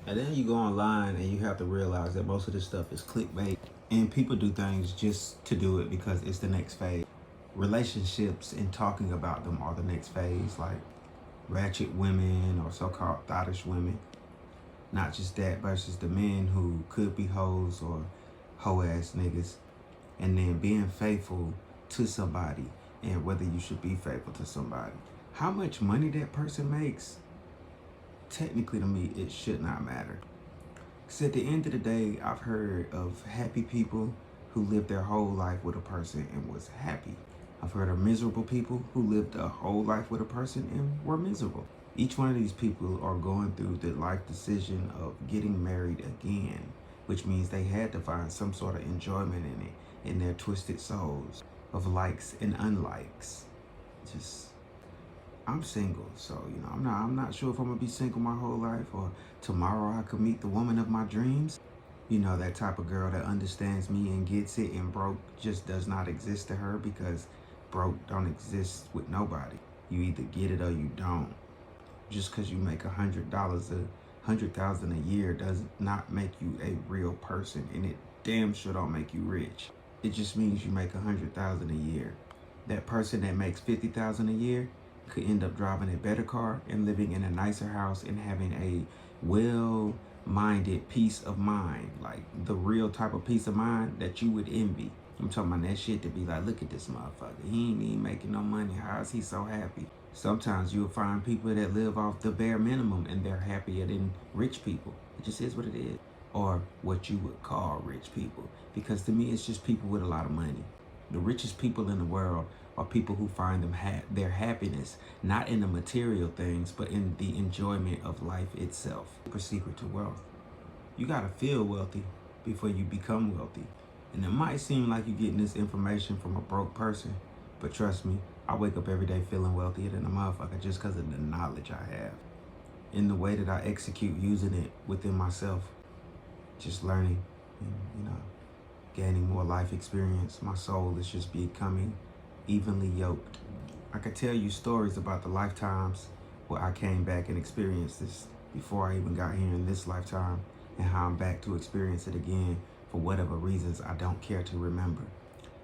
And then you go online and you have to realize that most of this stuff is clickbait. And people do things just to do it because it's the next phase. Relationships and talking about them are the next phase, like ratchet women or so-called thottish women. Not just that, versus the men who could be hoes or hoe-ass niggas. And then being faithful to somebody and whether you should be faithful to somebody. How much money that person makes, technically to me, it should not matter. Because at the end of the day, I've heard of happy people who lived their whole life with a person and was happy. I've heard of miserable people who lived a whole life with a person and were miserable. Each one of these people are going through the life decision of getting married again, which means they had to find some sort of enjoyment in it, in their twisted souls of likes and unlikes. Just, I'm single, so I'm not sure if I'm gonna be single my whole life or tomorrow I could meet the woman of my dreams. That type of girl that understands me and gets it, and broke just does not exist to her because broke don't exist with nobody. You either get it or you don't. Just because you make $100,000 a year does not make you a real person, and it damn sure don't make you rich. It just means you make $100,000 a year. That person that makes $50,000 a year could end up driving a better car and living in a nicer house and having a well-minded peace of mind, like the real type of peace of mind that you would envy. I'm talking about that shit to be like, look at this motherfucker. He ain't even making no money. How is he so happy? Sometimes you'll find people that live off the bare minimum and they're happier than rich people. It just is what it is. Or what you would call rich people. Because to me, it's just people with a lot of money. The richest people in the world are people who find their happiness not in the material things, but in the enjoyment of life itself. Super secret to wealth. You gotta feel wealthy before you become wealthy. And it might seem like you're getting this information from a broke person, but trust me, I wake up every day feeling wealthier than a motherfucker just because of the knowledge I have. In the way that I execute using it within myself. Just learning and, gaining more life experience. My soul is just becoming evenly yoked. I could tell you stories about the lifetimes where I came back and experienced this before I even got here in this lifetime, and how I'm back to experience it again for whatever reasons I don't care to remember.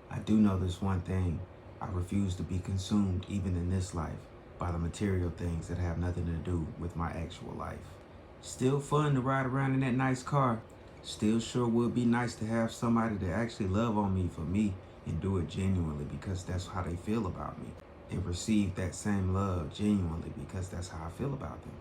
I do know this one thing. I refuse to be consumed even in this life by the material things that have nothing to do with my actual life. Still fun to ride around in that nice car. Still sure would be nice to have somebody to actually love on me for me and do it genuinely because that's how they feel about me. And receive that same love genuinely because that's how I feel about them.